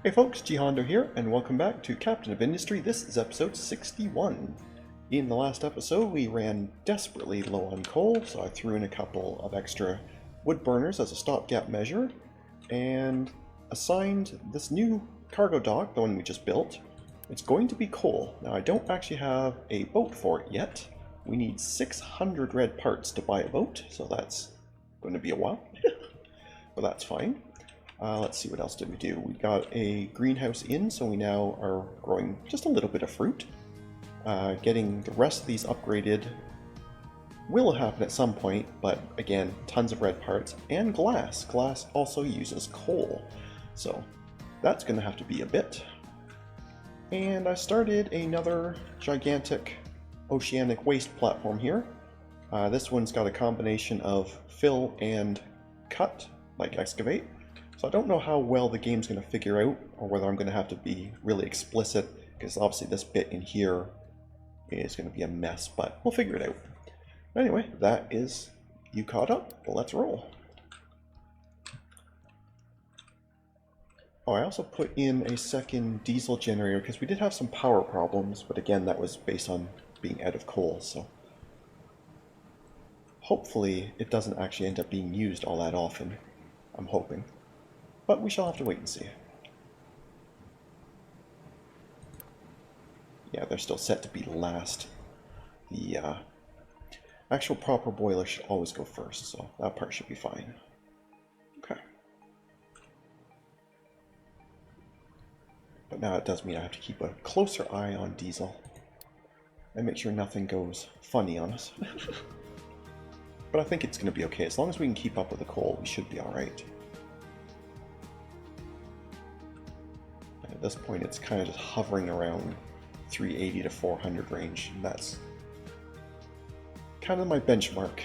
Hey folks, GHondo here, and welcome back to Captain of Industry. This is episode 61. In the last episode, we ran desperately low on coal, so I threw in a couple of extra wood burners as a stopgap measure, and assigned this new cargo dock, the one we just built. It's going to be coal. Now, I don't actually have a boat for it yet. We need 600 red parts to buy a boat, so that's going to be a while, but that's fine. Let's see, what else did we do? We got a greenhouse in, so we now are growing just a little bit of fruit. Getting the rest of these upgraded will happen at some point, but again, tons of red parts and glass. Glass also uses coal, so that's going to have to be a bit. And I started another gigantic oceanic waste platform here. This one's got a combination of fill and cut, like excavate. So I don't know how well the game's going to figure out, or whether I'm going to have to be really explicit, because obviously this bit in here is going to be a mess, but we'll figure it out. Anyway, that is you caught up. Well, let's roll. Oh, I also put in a second diesel generator, because we did have some power problems, but again, that was based on being out of coal, so hopefully it doesn't actually end up being used all that often. I'm hoping. But we shall have to wait and see. Yeah, they're still set to be last. The actual proper boiler should always go first, so that part should be fine. Okay. But now it does mean I have to keep a closer eye on diesel and make sure nothing goes funny on us. But I think it's going to be okay. As long as we can keep up with the coal, we should be alright. At this point, it's kind of just hovering around 380 to 400 range, and that's kind of my benchmark.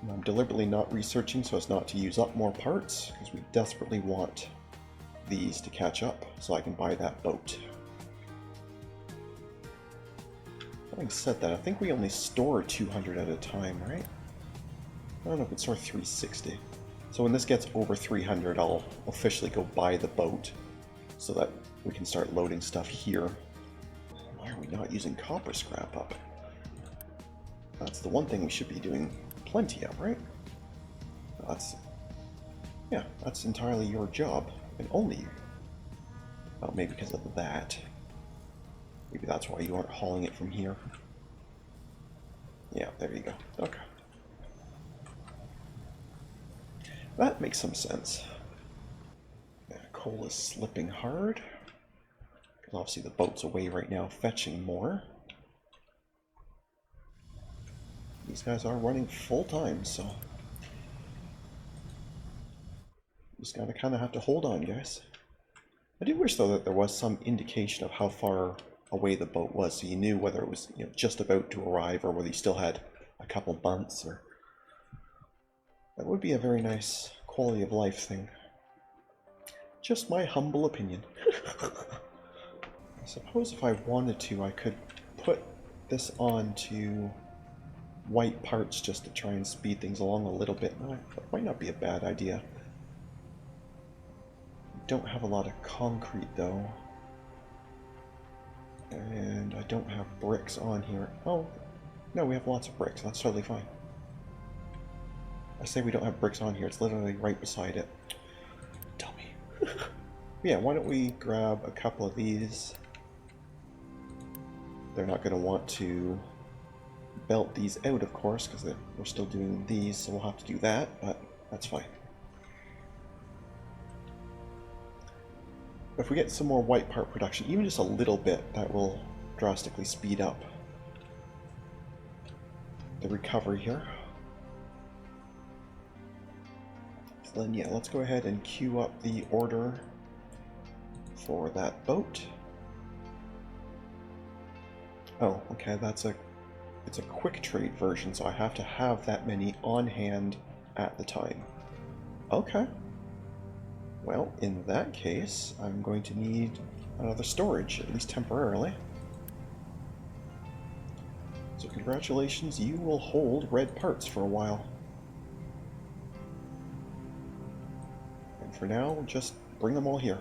And I'm deliberately not researching so as not to use up more parts, because we desperately want these to catch up so I can buy that boat. Having said that, I think we only store 200 at a time, right? I don't know if it's store 360. So when this gets over 300, I'll officially go buy the boat so that we can start loading stuff here. Why are we not using copper scrap up? That's the one thing we should be doing plenty of, right? That's entirely your job, and only you. Well, maybe because of that. Maybe that's why you aren't hauling it from here. Yeah, there you go. Okay. That makes some sense. Yeah, coal is slipping hard. Because obviously the boat's away right now fetching more. These guys are running full time, so just gotta kind of have to hold on, guys. I do wish though that there was some indication of how far away the boat was, so you knew whether it was, just about to arrive or whether you still had a couple months. Or that would be a very nice quality of life thing. Just my humble opinion. I suppose if I wanted to, I could put this on to white parts just to try and speed things along a little bit. That might not be a bad idea. Don't have a lot of concrete though. And I don't have bricks on here. Oh, no, we have lots of bricks. That's totally fine. I say we don't have bricks on here. It's literally right beside it. Dummy. Yeah, why don't we grab a couple of these? They're not going to want to belt these out, of course, because we're still doing these, so we'll have to do that, but that's fine. If we get some more white part production, even just a little bit, that will drastically speed up the recovery here. So then, yeah, let's go ahead and queue up the order for that boat. Oh, okay, it's a quick trade version, so I have to have that many on hand at the time. Okay. Well, in that case, I'm going to need another storage, at least temporarily. So congratulations, you will hold red parts for a while. And for now, just bring them all here.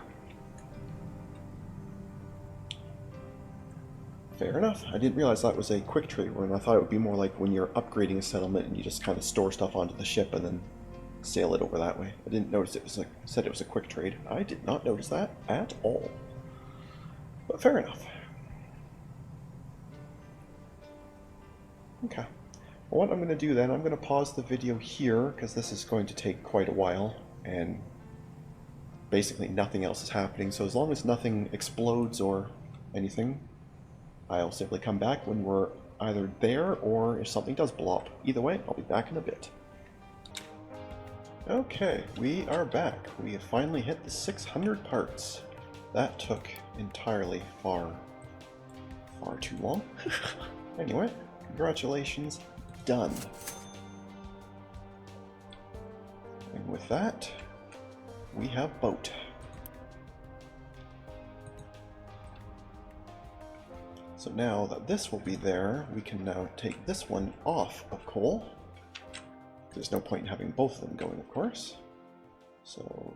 Fair enough. I didn't realize that was a quick trade run. I thought it would be more like when you're upgrading a settlement and you just kind of store stuff onto the ship and then sail it over that way. I didn't notice it was said it was a quick trade. I did not notice that at all. But fair enough. Okay. Well, what I'm going to do then, I'm going to pause the video here because this is going to take quite a while and basically nothing else is happening. So as long as nothing explodes or anything, I'll simply come back when we're either there or if something does blow up. Either way, I'll be back in a bit. Okay, we are back. We have finally hit the 600 parts. That took entirely far too long. Anyway, congratulations, done. And with that, we have boat. So now that this will be there, we can now take this one off of coal. There's no point in having both of them going, of course. So...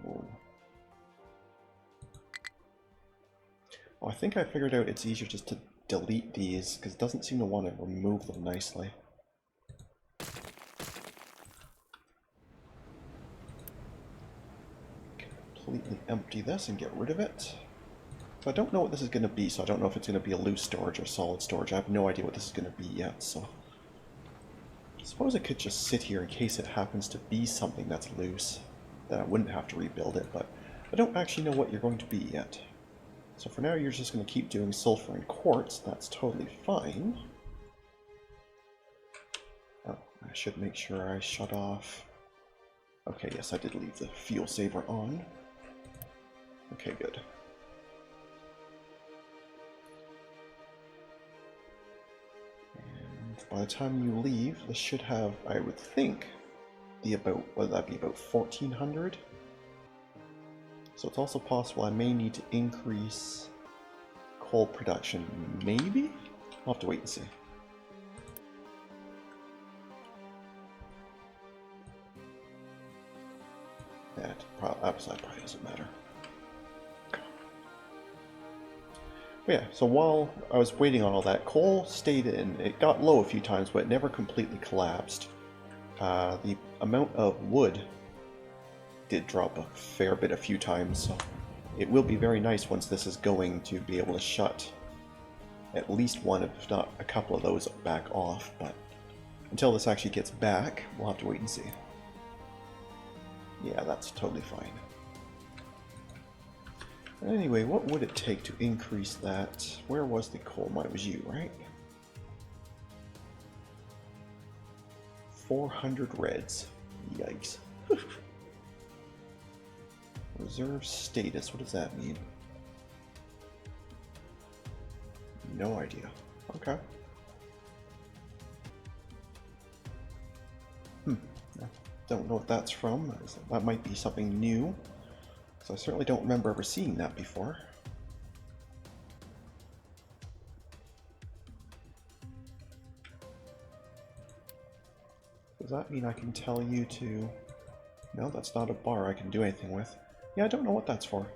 oh, I think I figured out it's easier just to delete these, because it doesn't seem to want to remove them nicely. Completely empty this and get rid of it. So I don't know what this is going to be, so I don't know if it's going to be a loose storage or solid storage. I have no idea what this is going to be yet, so... I suppose it could just sit here in case it happens to be something that's loose. Then I wouldn't have to rebuild it, but I don't actually know what you're going to be yet. So for now you're just going to keep doing sulfur and quartz. That's totally fine. Oh, I should make sure I shut off... okay, yes, I did leave the fuel saver on. Okay, good. By the time you leave, this should have, I would think, be about, whether that be about 1400. So it's also possible I may need to increase coal production, maybe? I'll have to wait and see. That probably doesn't matter. Yeah, so while I was waiting on all that, coal stayed in. It got low a few times, but it never completely collapsed. The amount of wood did drop a fair bit a few times, so it will be very nice once this is going to be able to shut at least one, if not a couple of those back off, but until this actually gets back, we'll have to wait and see. Yeah, that's totally fine. Anyway, what would it take to increase that? Where was the coal mine? It was you, right? 400 reds. Yikes. Reserve status, what does that mean? No idea. Okay. I don't know what that's from. That might be something new. So I certainly don't remember ever seeing that before. Does that mean I can tell you to... no, that's not a bar I can do anything with. Yeah, I don't know what that's for.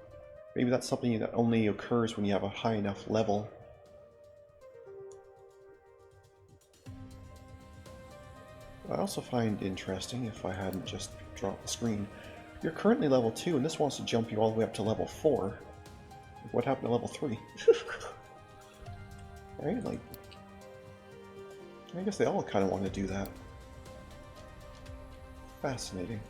Maybe that's something that only occurs when you have a high enough level. I also find interesting, if I hadn't just dropped the screen, you're currently level 2, and this wants to jump you all the way up to level 4. What happened to level 3? Right? Like, I guess they all kind of want to do that. Fascinating.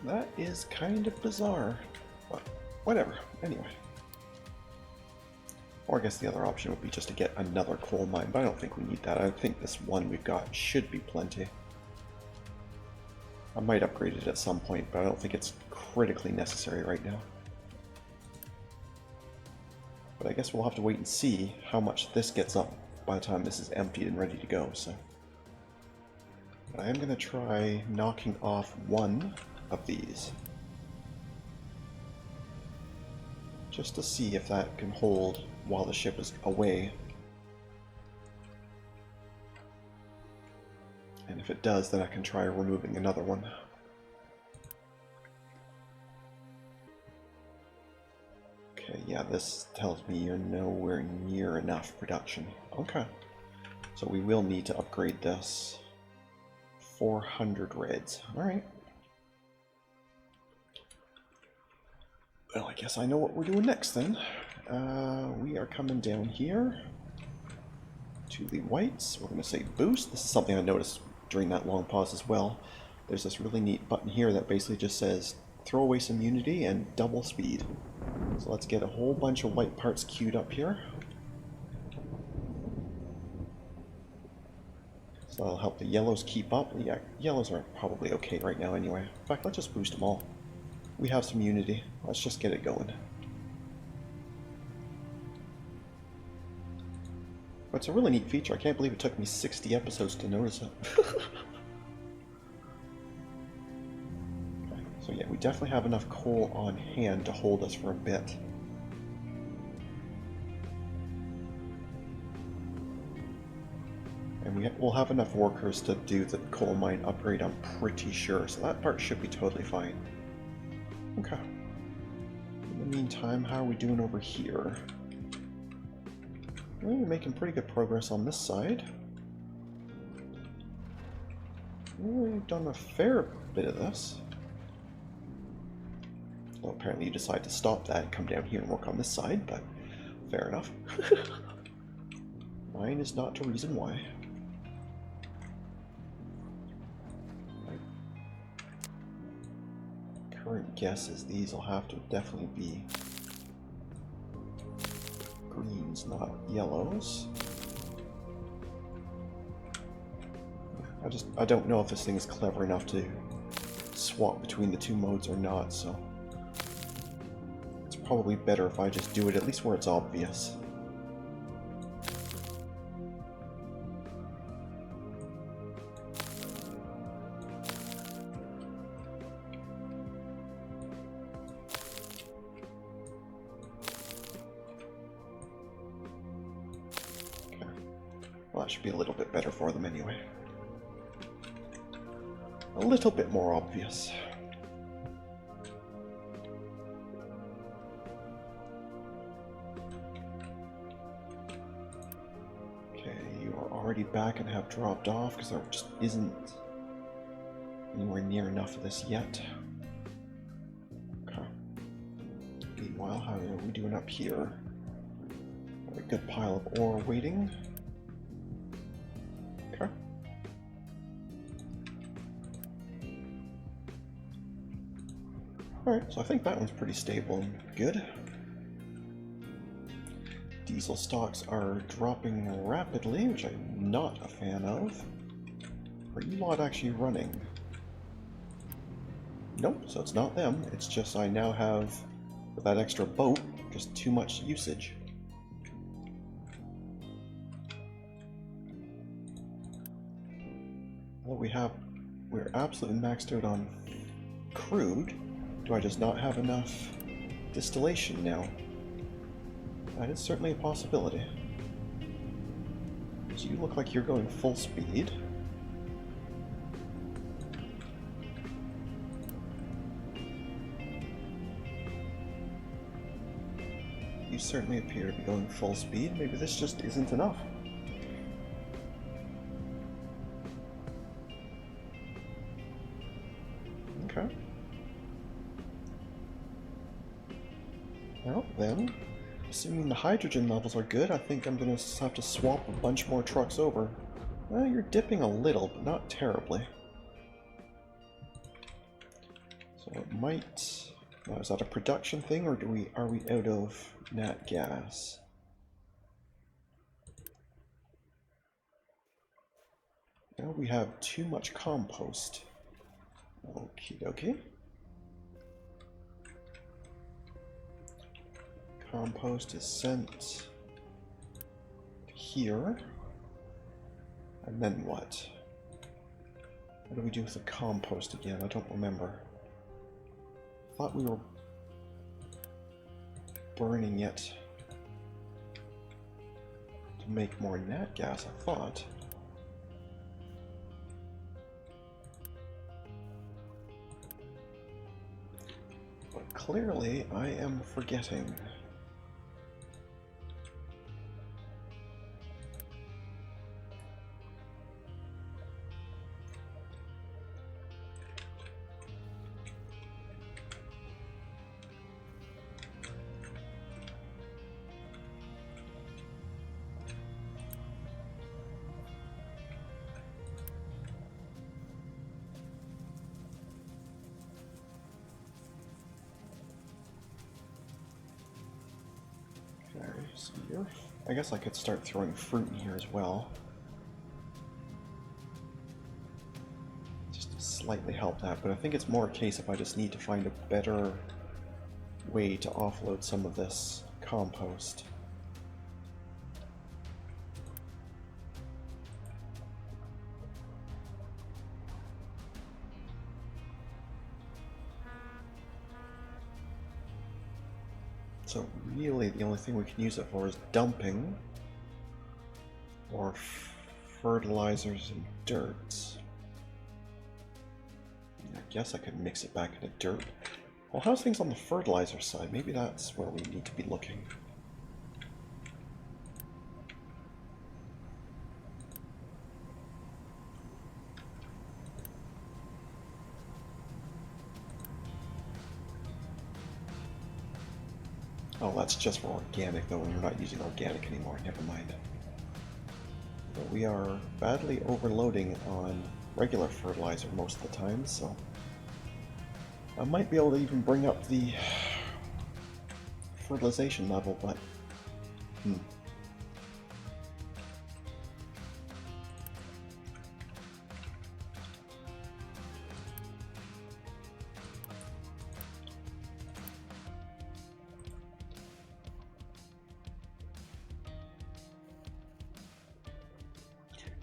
That is kind of bizarre. But whatever. Anyway. Or I guess the other option would be just to get another coal mine, but I don't think we need that. I think this one we've got should be plenty. I might upgrade it at some point, but I don't think it's critically necessary right now. But I guess we'll have to wait and see how much this gets up by the time this is emptied and ready to go, so... I am going to try knocking off one of these. Just to see if that can hold while the ship is away. And if it does, then I can try removing another one. Okay, yeah, this tells me you're nowhere near enough production. Okay. So we will need to upgrade this. 400 reds. Alright. Well, I guess I know what we're doing next then. We are coming down here to the whites. We're going to say boost. This is something I noticed during that long pause as well. There's this really neat button here that basically just says throw away some unity and double speed. So let's get a whole bunch of white parts queued up here. So that'll help the yellows keep up. Yeah, yellows are probably okay right now anyway. In fact, let's just boost them all. We have some unity. Let's just get it going. But it's a really neat feature. I can't believe it took me 60 episodes to notice it. Okay, so yeah, we definitely have enough coal on hand to hold us for a bit. And we'll have enough workers to do the coal mine upgrade, I'm pretty sure. So that part should be totally fine. Okay. In the meantime, how are we doing over here? Well, we're making pretty good progress on this side. We've done a fair bit of this. Well, apparently you decide to stop that and come down here and work on this side, but fair enough. Mine is not the reason why. Current guess is these will have to definitely be greens, not yellows. I don't know if this thing is clever enough to swap between the two modes or not, so it's probably better if I just do it at least where it's obvious. Well, that should be a little bit better for them anyway. A little bit more obvious. Okay, you are already back and have dropped off because there just isn't anywhere near enough of this yet. Okay. Meanwhile, how are we doing up here? Got a good pile of ore waiting. Alright, so I think that one's pretty stable and good. Diesel stocks are dropping rapidly, which I'm not a fan of. Are you lot actually running? Nope, so it's not them. It's just I now have, with that extra boat, just too much usage. Well, we're absolutely maxed out on crude. Do I just not have enough distillation now? That is certainly a possibility. So you look like you're going full speed. You certainly appear to be going full speed. Maybe this just isn't enough. Okay. Well, then, assuming the hydrogen levels are good, I think I'm going to have to swap a bunch more trucks over. Well, you're dipping a little, but not terribly. So it might... Is that a production thing, or are we out of nat gas? Now we have too much compost. Okie dokie. Compost is sent here. And then what? What do we do with the compost again? I don't remember. I thought we were burning it to make more nat gas, I thought. clearly I am forgetting. I guess I could start throwing fruit in here as well. Just to slightly help that, but I think it's more a case if I just need to find a better way to offload some of this compost. So really the only thing we can use it for is dumping or fertilizers and dirt. I guess I could mix it back into dirt. Well, how's things on the fertilizer side? Maybe that's where we need to be looking. Oh, that's just for organic, though, and we're not using organic anymore. Never mind. But we are badly overloading on regular fertilizer most of the time, so I might be able to even bring up the fertilization level, but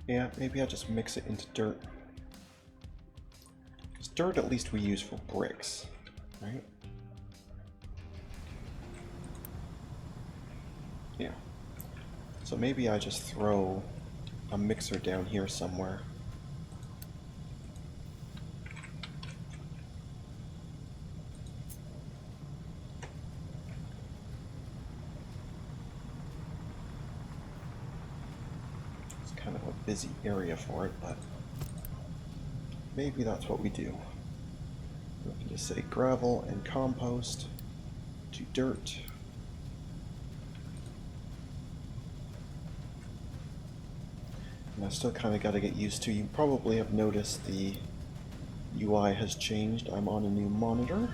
yeah, maybe I'll just mix it into dirt. Because dirt at least we use for bricks, right? Yeah. So maybe I just throw a mixer down here somewhere. Kind of a busy area for it, but maybe that's what we do. We can just say gravel and compost to dirt. And I still kind of got to get used to, you probably have noticed the UI has changed. I'm on a new monitor,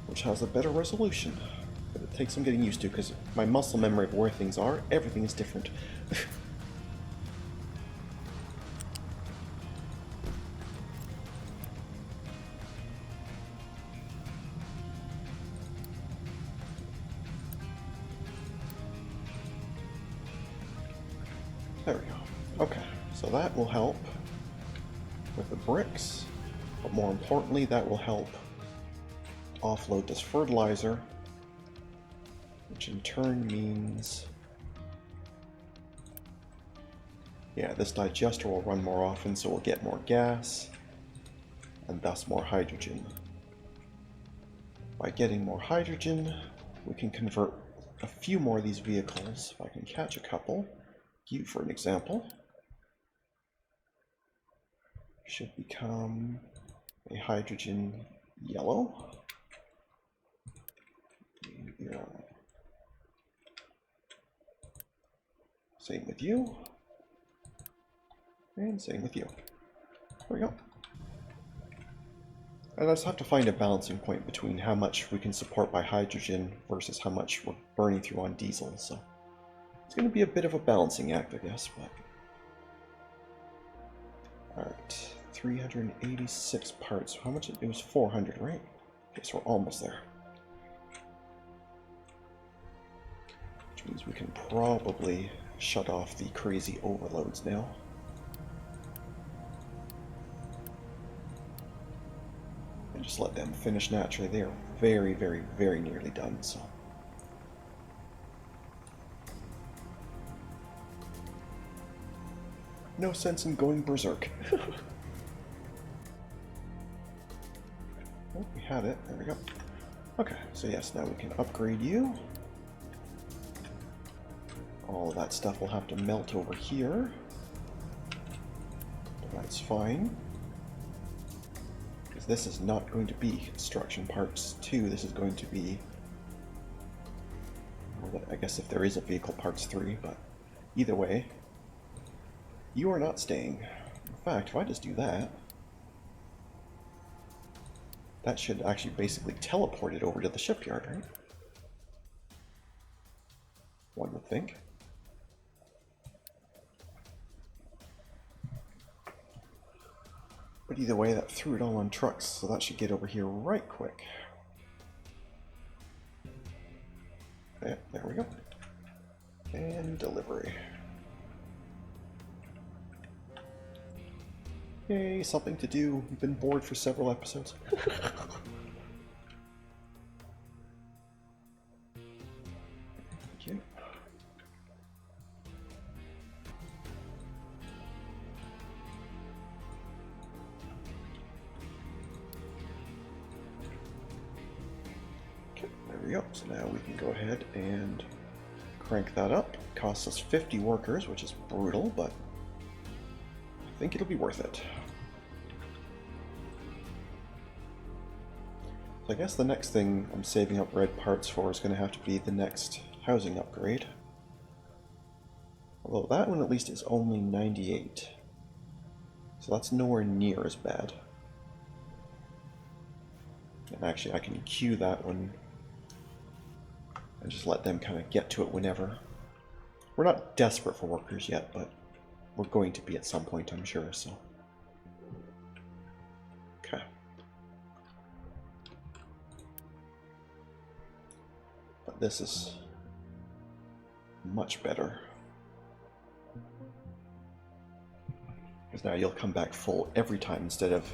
which has a better resolution, but it takes some getting used to because my muscle memory of where things are, everything is different. There we go. Okay, so that will help with the bricks, but more importantly, that will help offload this fertilizer, which in turn means, yeah, this digester will run more often, so we'll get more gas, and thus more hydrogen. By getting more hydrogen, we can convert a few more of these vehicles, if I can catch a couple. You, for an example, should become a hydrogen yellow. Yeah. Same with you, and same with you. There we go. And I just have to find a balancing point between how much we can support by hydrogen versus how much we're burning through on diesel, so it's going to be a bit of a balancing act, I guess, but... Alright, 386 parts. How much? It was 400, right? Okay, so we're almost there. Which means we can probably shut off the crazy overloads now. And just let them finish naturally. They are very, very, very nearly done, so... No sense in going berserk. Oh, we have it. There we go. Okay, so yes, now we can upgrade you. All of that stuff will have to melt over here. But that's fine. Because this is not going to be construction parts 2, this is going to be... Well, I guess if there is a vehicle parts 3, but either way, you are not staying. In fact, if I just do that, that should actually basically teleport it over to the shipyard, right? One would think. But either way, that threw it all on trucks, so that should get over here right quick. Yeah, there we go. And delivery. Yay, something to do. We've been bored for several episodes. Okay. There we go. So now we can go ahead and crank that up. It costs us 50 workers, which is brutal, but I think it'll be worth it. So I guess the next thing I'm saving up red parts for is going to have to be the next housing upgrade. Although that one at least is only 98. So that's nowhere near as bad. And actually I can queue that one and just let them kind of get to it whenever. We're not desperate for workers yet, but we're going to be at some point, I'm sure, so. Okay. But this is much better. Because now you'll come back full every time instead of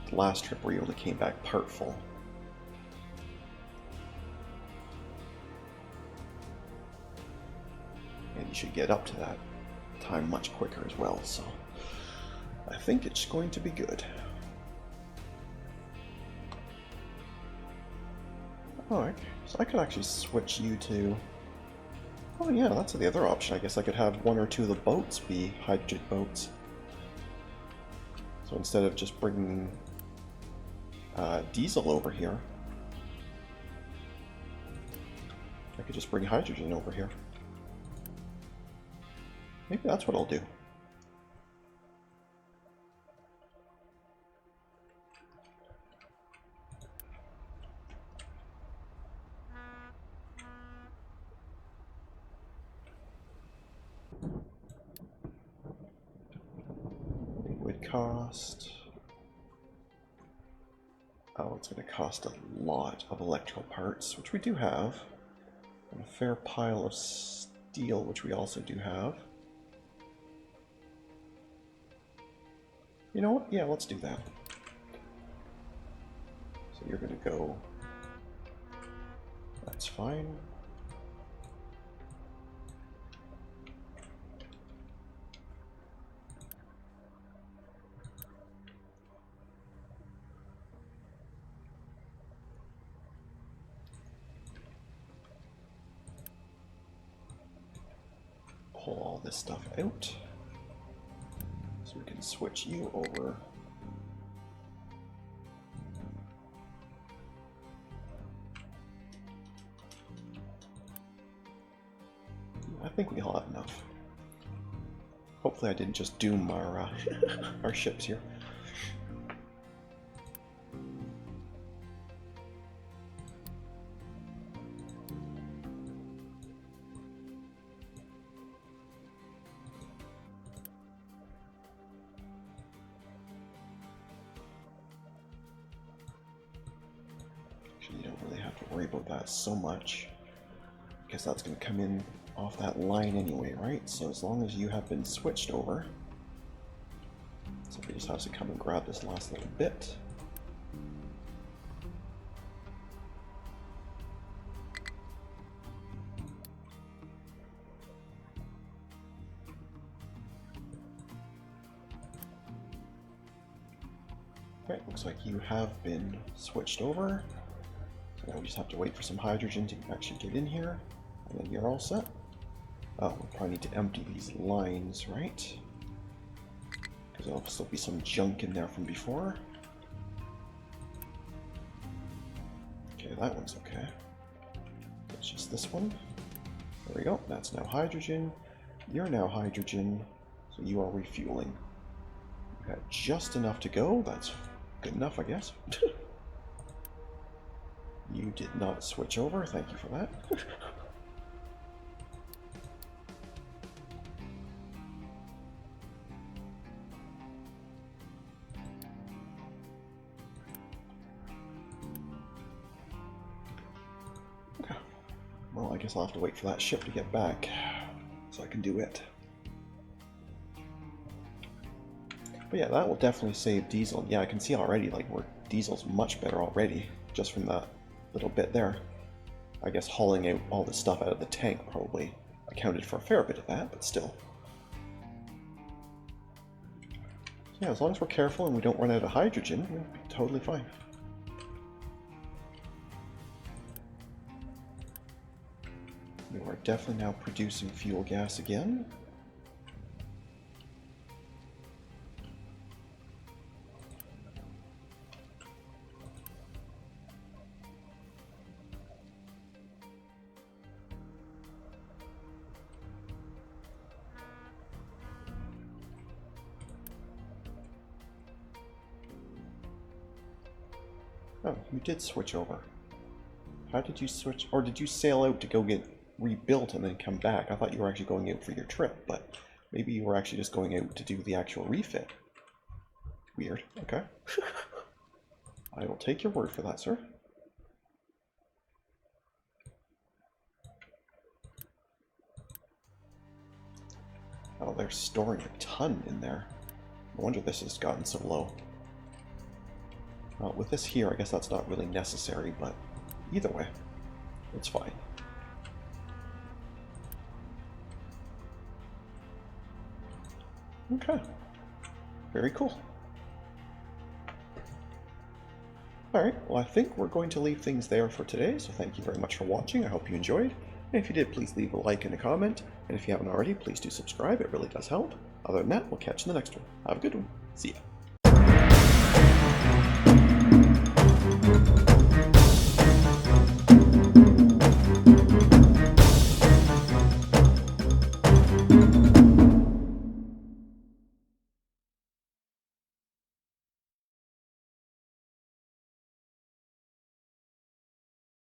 the last trip where you only came back part full. And you should get up to that time much quicker as well, so I think it's going to be good. Alright, so I could actually switch you to... Oh yeah, that's the other option. I guess I could have one or two of the boats be hydrogen boats. So instead of just bringing diesel over here, I could just bring hydrogen over here. Maybe that's what I'll do. It would cost... Oh, it's going to cost a lot of electrical parts, which we do have. And a fair pile of steel, which we also do have. You know what? Yeah, let's do that. So you're going to go... That's fine. Pull all this stuff out. So we can switch you over. I think we'll have enough. Hopefully I didn't just doom our, our ships here. Actually, you don't really have to worry about that so much, because that's going to come in off that line anyway, right? So as long as you have been switched over, somebody just has to come and grab this last little bit. Right, looks like you have been switched over. Now we just have to wait for some hydrogen to actually get in here, and then you're all set. Oh, we'll probably need to empty these lines, right? Because there'll still be some junk in there from before. Okay, that one's okay. It's just this one. There we go. That's now hydrogen. You're now hydrogen, so you are refueling. We've got just enough to go. That's good enough, I guess. You did not switch over. Thank you for that. Okay. Well, I guess I'll have to wait for that ship to get back so I can do it. But yeah, that will definitely save diesel. Yeah, I can see already, like, where diesel's much better already, just from that little bit there. I guess hauling out all the stuff out of the tank probably accounted for a fair bit of that, but still. Yeah, as long as we're careful and we don't run out of hydrogen, we'll be totally fine. We are definitely now producing fuel gas again. Oh, you did switch over. How did you switch? Or did you sail out to go get rebuilt and then come back? I thought you were actually going out for your trip, but maybe you were actually just going out to do the actual refit. Weird. Okay. I will take your word for that, sir. Oh, they're storing a ton in there. No wonder this has gotten so low. Well, with this here, I guess that's not really necessary, but either way, it's fine. Okay. Very cool. Alright, well I think we're going to leave things there for today, so thank you very much for watching. I hope you enjoyed. And if you did, please leave a like and a comment. And if you haven't already, please do subscribe. It really does help. Other than that, we'll catch you in the next one. Have a good one. See ya.